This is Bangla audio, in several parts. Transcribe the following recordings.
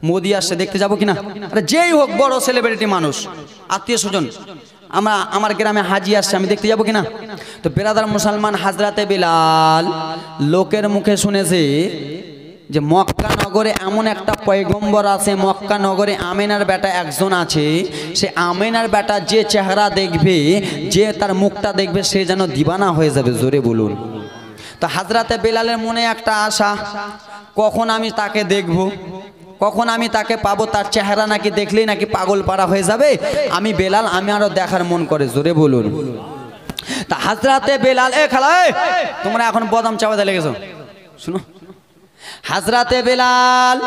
মোদি আসছে দেখতে যাবো কিনা? আরে যেই হোক বড় সেলিব্রিটি মানুষ, আত্মীয় স্বজন, আমার গ্রামে হাজি আসছে, আমি দেখতে যাবো কিনা? তো বেরাদার মুসলমান, হাজরাতে বিলাল লোকের মুখে শুনেছে যে মক্কা নগরে এমন একটা পয়গম্বর আছে, মক্কা নগরে আমেনার বেটা একজন আছে, সে আমেনার বেটা যে চেহারা দেখবে, যে তার মুখটা দেখবে, সে যেন দিবানা হয়ে যাবে। জোরে বলুন। তো হাজরাতে বেলালের মনে একটা আশা, কখন আমি তাকে দেখব, কখন আমি তাকে পাবো, তার চেহারা নাকি দেখলেই নাকি পাগল পাড়া হয়ে যাবে। আমি বেলাল, আমি আরো দেখার মন করে। জোরে বলুন। তা হাজরাতে বেলাল, তোমরা এখন বদাম চাওয়াতে লেগেছো, শুনো। হাজরাতে বেলাল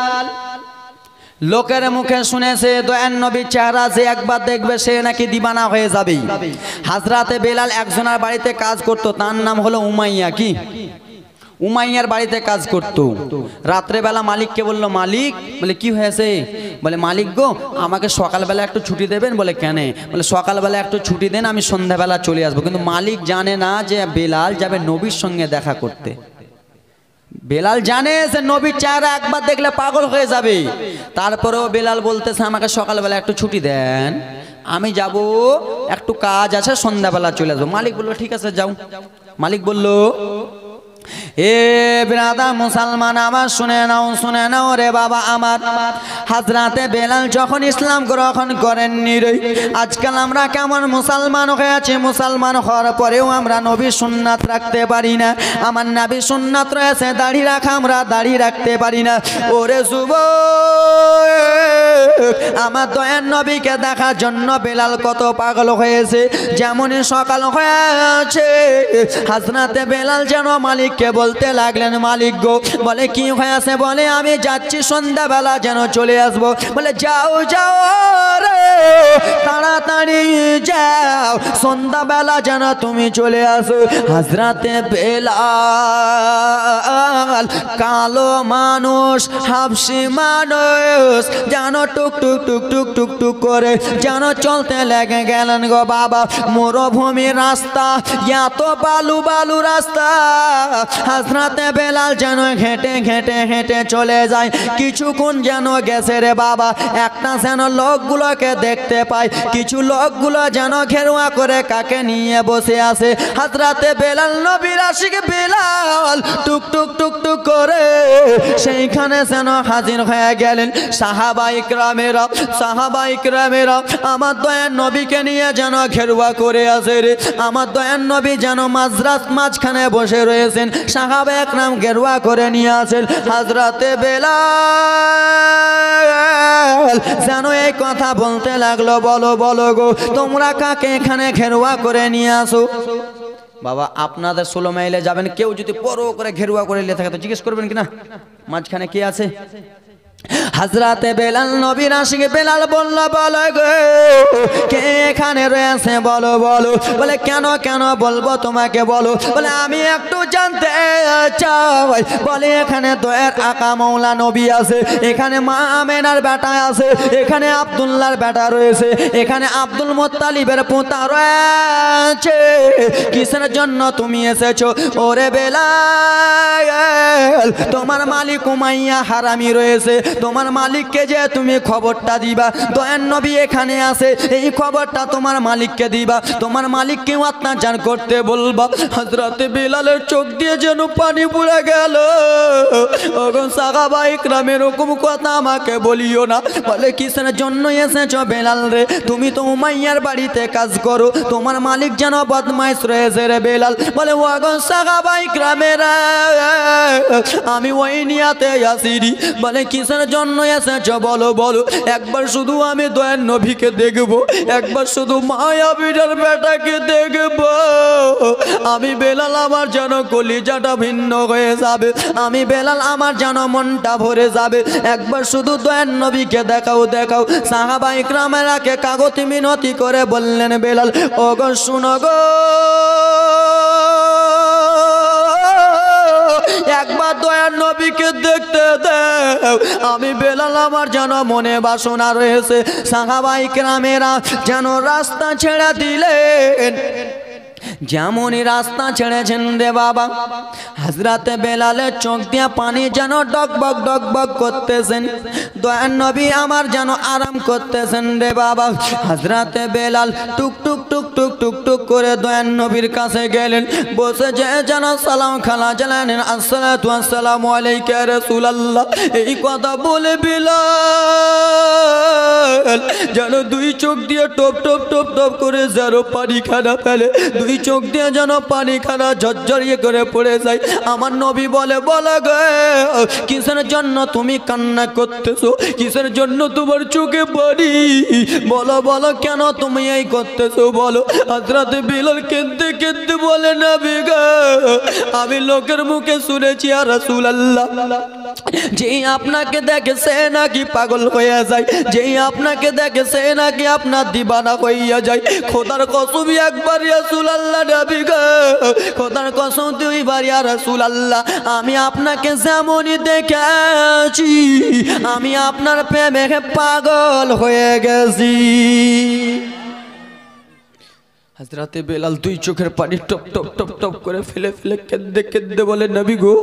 লোকের মুখে শুনেছে দয়ান নবীর চেহারা যে একবার দেখবে সে নাকি দিবানা হয়ে যাবে। হাজরাতে বেলাল একজনের বাড়িতে কাজ করতো, তার নাম হলো উমাইয়া। কি? উমাইয়ার বাড়িতে কাজ করতো। রাত্রেবেলা মালিককে বললো, মালিক, বলে কি হয়েছে? বলে মালিক গো, আমাকে সকালবেলা একটু ছুটি দেবেন। বলে কেন? বলে সকালবেলা একটু ছুটি দেন, আমি সন্ধ্যাবেলা চলে আসবো। কিন্তু মালিক জানে না যে বেলাল যাবে নবীর সঙ্গে দেখা করতে। বেলাল জানে যে নবীর চেহারা একবার দেখলে পাগল হয়ে যাবে। তারপরেও বেলাল বলতেছে, আমাকে সকালবেলা একটু ছুটি দেন, আমি যাব, একটু কাজ আছে, সন্ধ্যাবেলা চলে আসবো। মালিক বললো ঠিক আছে যাও। মালিক বলল, এ ব্রাদার মুসলমান আমার, শুনে নাও রে বাবা আমার। হাজরাতে বেলাল যখন ইসলাম গ্রহণ করেননি রে, আজকাল আমরা কেমন মুসলমান হয়ে আছি, মুসলমান হওয়ার পরেও আমরা নবী সুন্নাত রাখতে পারি না। আমার নবী সুন্নাত রয়েছে দাড়ি রাখা, আমরা দাড়ি রাখতে পারি না। ওরে যুবক, আমার দয়ার নবীকে দেখার জন্য বেলাল কত পাগল হয়েছে। যেমনই সকাল হয়েছে, হাজরাতে বেলাল যেন মালিককে বলতে লাগলেন, মালিক গো, বলে কি হয়েছে? বলে আমি যাচ্ছি, সন্ধ্যাবেলা যেন চলে আসবো। বলে যাও যাও রে, তাড়াতাড়ি যাও, সন্ধ্যাবেলা যেন তুমি চলে আসো। হাজরাতে বেলাল কালো মানুষ, হাবশি মানুষ, যেন টুক টুক টুক টুক টুক টুক করে যেন চলতে লেগে গেলেন গো বাবা। মরুভূমির রাস্তা, এত বালু বালু রাস্তা। হাজরাতে বেলাল যেন হেঁটে হেঁটে হেঁটে চলে যায়। কিছুক্ষণ যেন গেছে রে বাবা, একটা যেন লোকগুলোকে দেখতে পায়। কিছু লোকগুলো যেন ঘেরুয়া করে কাকে নিয়ে বসে আছে। হাজরাতে বেলাল নবীর আশিক বেলাল টুক টুক টুক টুক করে সেইখানে যেন হাজির হয়ে গেলেন। সাহাবা ইকরামেরা আমার দয়ার নবীকে নিয়ে যেন ঘেরুয়া করে আছে রে। আমার দয়ার নবী যেন মাঝখানে বসে রয়েছেন, সাহাবা একরাম ঘেরুয়া করে নিয়ে আসেন। হাজরাতে বেলাল যেন এই কথা বলতে লাগলো, বলো বলো গো, তোমরা কাকে এখানে ঘেরুয়া করে নিয়ে আসো? বাবা, আপনাদের 16 মাইলে যাবেন, কেউ যদি বড় করে ঘেরুয়া করে নিয়ে থাকে তো জিজ্ঞেস করবেন কিনা মাঝখানে কে আছে? হাজরাতে বেলাল নবীর আশিক বেলাল বলল, বলো গো, কে এখানে রয়েছে? বলো বলো। বলে কেন কেন বলবো তোমাকে, বলো। বলে আমি একটু জানতে চাই। বলে এখানে দয়ার আকা মৌলা নবী আছে, এখানে মা আমেনার বেটা আছে, এখানে আব্দুল্লাহর বেটা রয়েছে, এখানে আব্দুল মুত্তালিবের পোতা রয়েছে। কিসের জন্য তুমি এসেছো? ওরে বেলাল, তোমার মালিক উমাইয়া হারামি রয়েছে, তোমার মালিককে যে তুমি খবরটা দিবা, দয়ার নবী এখানে আছে, এই খবরটা তোমার মালিককে দিবা, তোমার মালিককেও অত্যাচার করতে বলবা। হযরতে বেলালের চোখ দিয়ে যেন পানি পড়ে গেল। ওগো সাহাবা ইকরাম, এরকম কথা আমাকে বলিও না। বলে কিসের জন্য এসেছো বেলাল রে? তুমি তো উমাইয়ার বাড়িতে কাজ করো, তোমার মালিক যেন বদমাইশ রয়েছে রে বেলাল। বলে ওগো সাহাবা ইকরামেরা, আমি ওই নিয়াতে আসিনি। বলে কিসের জন্য এসেছো বলো বলো। একবার শুধু আমি দয়ার নবীকে দেখবো, একবার শুধু মায়াবীরের বেটাকে দেখবো। আমি বেলাল, আমার যেন কলিজাটা ভিন্ন হয়ে যাবে, আমি বেলাল, আমার যেন মনটা ভরে যাবে। একবার শুধু দয়ার নবীকে দেখাও দেখাও। সাহাবা ইকরামেরাকে কাগতি মিনতি করে বললেন, বেলাল ওগো শুনো গো, একবার দয়ার নবীকে দেখতে দাও। আমি বেলাল, আমার যেন মনে বাসনা রয়েছে। সাহাবা ইকরামেরা যেন রাস্তা ছেড়ে দিলেন। যেমনই রাস্তা ছেড়েছেন রে বাবা, হযরতে বেলালের চোখ দিয়ে পানি যেন ডকবক ডকবক করতেছেন। দয়ার নবী আমার যেন আরাম করতেছেন রে বাবা। হযরতে বেলাল টুক টুক টুক টুক টুক টুক করে দয়ার নবীর কাছে গেলেন, বসে যেন সালাম খালা জানালেন, আসসালাতু আসসালামু আলাইকা ইয়া রাসূলুল্লাহ। এই কথা বলে বেলাল যেন দুই চোখ দিয়ে টপ টপ টপ টপ করে যেন পানি খানা ফেলে, দুই চোখ দিয়ে যেন পানি খানা ঝরঝরিয়ে করে পড়ে যায়। আমার নবী বলে, বলো গে কিসের জন্য তুমি কান্না করতেছো, কিসের জন্য তোমার চোখে পানি, বলো বলো কেন তুমি এই করতেছো বলো। হযরতে বেলাল কেঁদতে কেঁদতে বলে, নবী গো আমি লোকের মুখে শুনেছি ইয়া রাসূলুল্লাহ, যেই আপনাকে দেখে সে নাকি পাগল হয়ে যায়, যেই আপনাকে দেখে সে নাকি আপনার দিবানা হইয়া যায়। খোদার কসম একবার ইয়া রাসূলুল্লাহ নবী গো, খোদার কসম দুইবার ইয়া রাসূলুল্লাহ, আমি আপনাকে যেমনই দেখেছি আমি আপনার প্রেমে পাগল হয়ে গেছি। হযরতে বেলাল দুই চোখের পানি টপ টপ টপ টপ করে ফেলে ফেলে কেঁদে কেঁদে বলে, নবী গো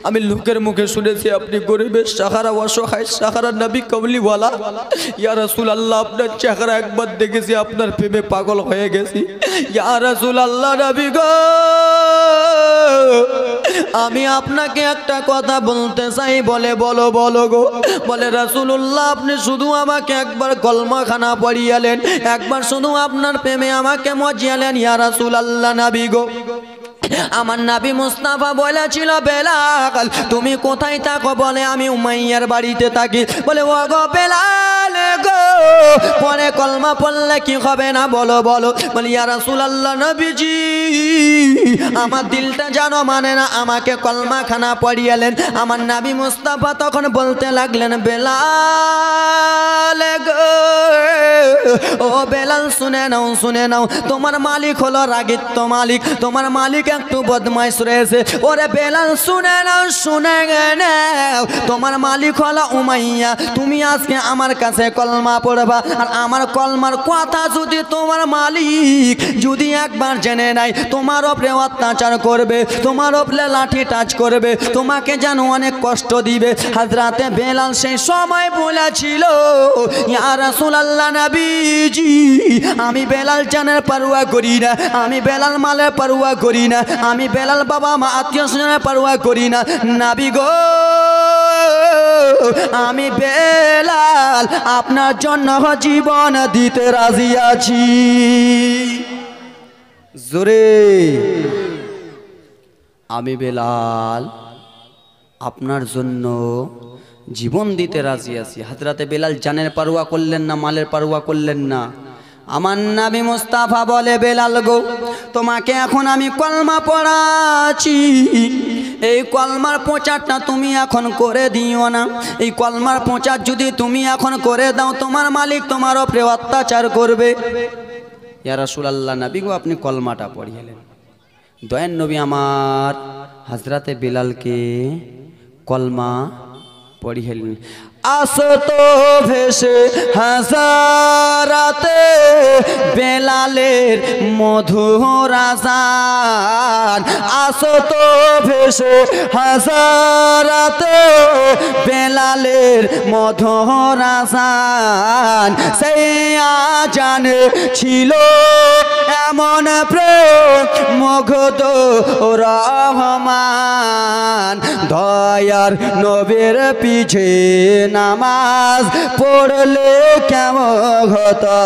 আমি লোকের মুখে শুনেছি আপনি গরিবের সাহারা, অসহায় সাহারা নবী কমলিওয়ালা। ইয়া রাসূলুল্লাহ আপনার চেহারা একবার দেখেছি আপনার প্রেমে পাগল হয়ে গেছি। ইয়া রাসূলুল্লাহ নবী গো আমি আপনাকে একটা কথা বলতে চাই। বলে বলো বলো গো। বলে রাসূলুল্লাহ আপনি শুধু আমাকে একবার কলমাখানা পড়িয়ালেন, একবার শুধু আপনার প্রেমে আমাকে মজিয়ালেন ইয়া রাসূলুল্লাহ নবী গো। আমার নবী মুস্তাফা বলেছিল, বেলাল তুমি কোথায় থাকো? বলে আমি উমাইয়ার বাড়িতে থাকি। বলে ও গো বেলাল গো পরে কলমা পড়লে কি হবে না বলো বলো। বলে ইয়া রাসূলুল্লাহ নবীজি আমার দিলটা জানো মানে না, আমাকে কলমা খানা পড়িয়ালেন। আমার নবী মুস্তাফা তখন বলতে লাগলেন, বেলাল গো ও বেলাল শুনে নাও শুনে নাও, তোমার মালিক হলো রাগিত্ব মালিক, তোমার মালিক একটু বদমাইশ রয়েছে। ওরে বেলাল শুনে নাও শুনে নাও, তোমার মালিক হলো উমাইয়া। তুমি আজকে আমার কাছে কলমা পড়বা, আর আমার কলমার কথা যদি তোমার মালিক যদি একবার জেনে নাই তোমার উপরে অত্যাচার করবে, তোমার উপরে লাঠি টাচ করবে, তোমাকে যেন অনেক কষ্ট দিবে। হযরতে বেলাল সেই সময় বলেছিল, ইয়া রাসূলুল্লাহ নবীজি আমি বেলাল জানের পরোয়া করি না, আমি বেলাল মালের পরোয়া করি না, আমি বেলাল বাবা মা আত্মীয় স্বজনের পরোয়া করি না নবী গো, আমি বেলাল আপনার জন্য জীবন দিতে রাজি আছি। জোরে আমি বেলাল আপনার জন্য জীবন দিতে রাজি আছি। হযরতে বেলাল জানের পরোয়া করলেন না, মালের পরোয়া করলেন না। আমার নবী মুস্তাফা বলে, বেলাল গো তোমাকে এখন আমি কলমা পড়াচ্ছি, এই কলমার প্রচারটা তুমি এখন করে দিও না। এই কলমার প্রচার যদি তুমি এখন করে দাও তোমার মালিক তোমার উপরে অত্যাচার করবে। ইয়া রাসূলুল্লাহ নবী গো আপনি কলমাটা পড়িয়েলেন। দয়ার নবী আমার হযরতে বেলালকে কলমা পড়িয়েলেন। আসত ভেসে হাজারাতে বেলালের মধুর আযান, আসত ভেসে হাজারাতে বেলালের মধুর আযান, সেই আযানে ছিল এমন প্রেম মুগ্ধ রহমান। দয়ার নবীর পিছে নামাজ পড়লে কেমন হতো,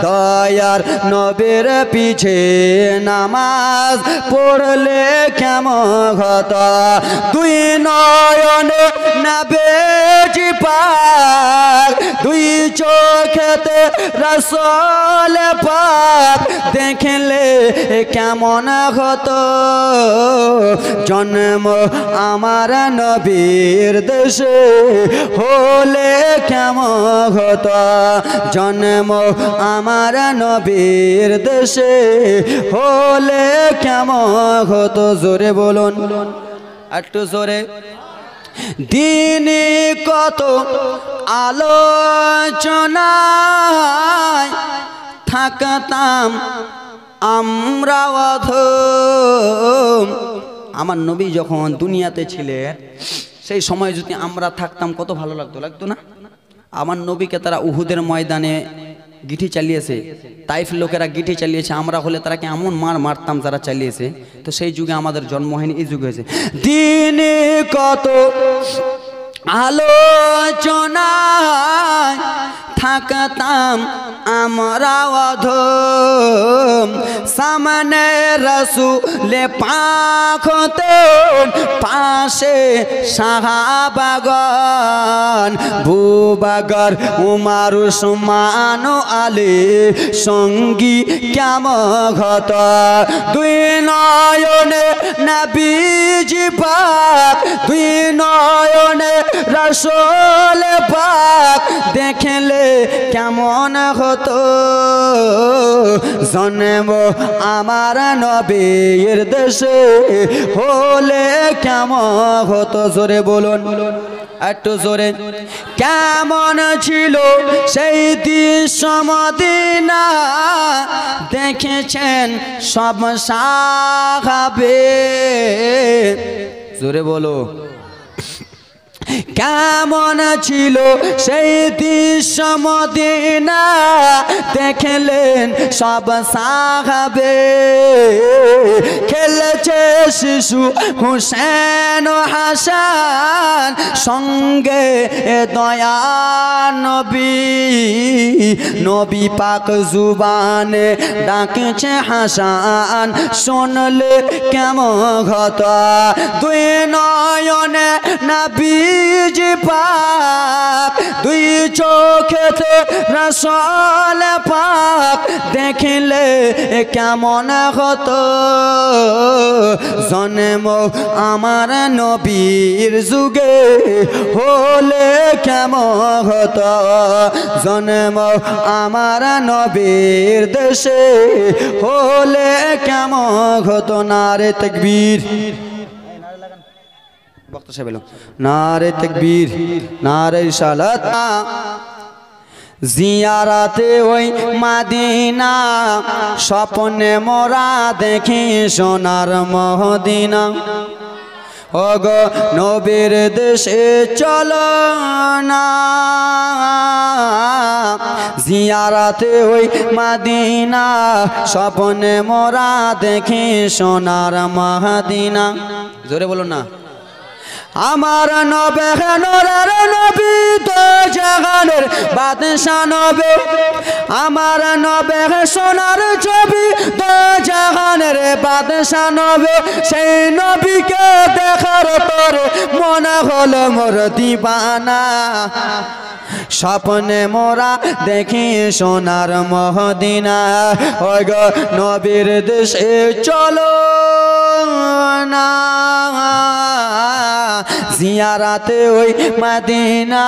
দয়ার নবীর পিছে নামাজ পড়লে কেমন হতো। দুই নয়নে নবীজি পাক, দুই চোখেতে রাসূল পাক দেখলে কেমন হতো। জন্ম আমার নবীর দেশে হলে কেমন হতো, জন্ম আমার নবীর দেশে হলে কেমন হতো। জোরে বলুন একটু জোরে। দিনে কত আলোচনায় থাকতাম আমরা অধম। আমার নবী যখন দুনিয়াতে ছিলেন সেই সময় যদি আমরা থাকতাম কত ভালো লাগতো, লাগতো না? আমার নবীকে তারা উহুদের ময়দানে গিঠি চালিয়েছে, তাইফ লোকেরা গিঠি চালিয়েছে, আমরা হলে তারা কি এমন মার মারতাম যারা চালিয়েছে। তো সেই যুগে আমাদের জন্ম হয়নি, এই যুগে হয়েছে। দিনে কত আলোচনায় থাকতাম আমরা অধম, সামনে রাসূলে পাক হতেন, পাশে সাহাবাগণ, বুবকর উমর উসমান আলী, সঙ্গী কেমন হতো। দুই নয়নে নবীজি পাক, দুই নয়নে রাসূল পাক, দেখলে কেমন হতো। জন্ম আমার নবীর দেশে হলে কেমন হতো, জোরে বলুন, একটু জোরে। কেমন ছিল সেই দৃশ্য মদিনা, দেখেছেন সব সাহাবে, জোরে বলো। কেমন ছিল সেই দৃশ্য মদিনা, দেখলেন সব সাহাবে। খেলেছে শিশু হুসেন ও হাসান, সঙ্গে দয়া নবী, নবী পাক জুবানে ডাকেছে হাসান, শুনলে কেমন হতো। দুই নয়নে নবীজি পাক, দুই চোখেতে রাসূল পাক, দেখলে কেমন হতো। জন্ম আমার নবীর যুগে হলে কেমন হতো, জন্ম আমার নবীর দেশে হলে কেমন হতো। নারে তাকবীর, বক্তা সাহেব এলো, নারে তাকবীর, নারে রিসালাত। জিয়ারাতে ওই মদিনা, স্বপ্নে মোরা দেখি সোনার মদিনা। ওগো নবীর দেশে চলো না, জিয়ারাতে ওই মদিনা, স্বপ্নে মোরা দেখি সোনার মদিনা। জোরে বলো না। আমার নবে নূরের নবী, তো জাহানের বাদশা নবী, আমার নবে সোনার ছবি, তো জাহানের বাদশা নবী। সেই নবীকে দেখার পরে মনে হলো মোর দিবানা, স্বপ্নে মোরা দেখি সোনার মদিনা। ওই গো নবীর দেশে চলো না, জিয়ারাতে ওই মদিনা,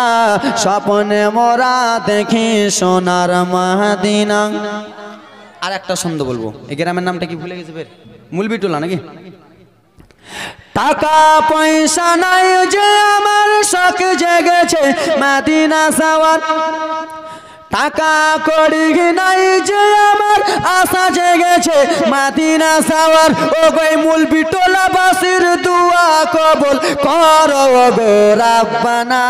স্বপ্নে মোরা দেখি সোনার মদিনা। আর একটা ছন্দ বলবো, এই গ্রামের নামটা কি ভুলে গেছে? মুলবিটোলা নাকি? টাকা পয়সা নাই যে আমার শখ জেগেছে মদিনা যাওয়ার, টাকা কড়ি নাই যে আমার আশা জেগেছে মদিনা যাওয়ার। ও গই মুলবিটোলা বাসির দুয়া কবুল করো গো রাব্বানা,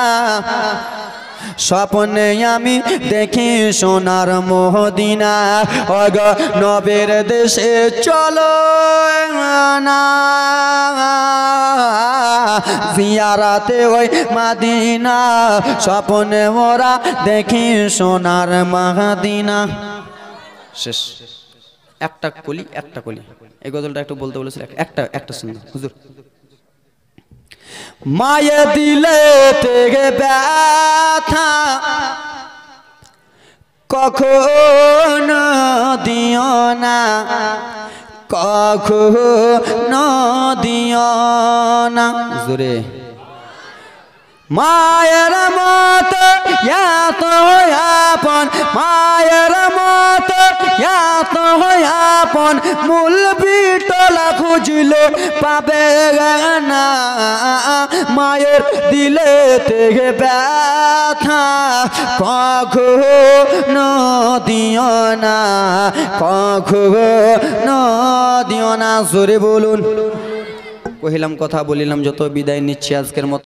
স্বপ্নে আমি দেখি সোনার মদিনা। ও গো নবীর দেশে চলো না, জিয়ারাতে ওই মদিনা, স্বপ্নে মোরা দেখি সোনার মদিনা। শেষ। একটা কলি, একটা কলি। এই গজলটা একটু বলতে বলেছিল, একটা শুনুন হুজুর। মায়ে দিলে থেকে ব্যথা কখনো দিও না, কখনো দিও না, জোরে। মায়ের মত এত আপন, মায়ের মত এত আপন, মূল বিটলা খুঁজল পাবে না। মায়ের দিলে থেকে ব্যথা কখনো দিও না, কখনো দিও না। জোরে বলুন। কহিলাম কথা বলিলাম যত, বিদায় নিচ্ছি আজকের মতো।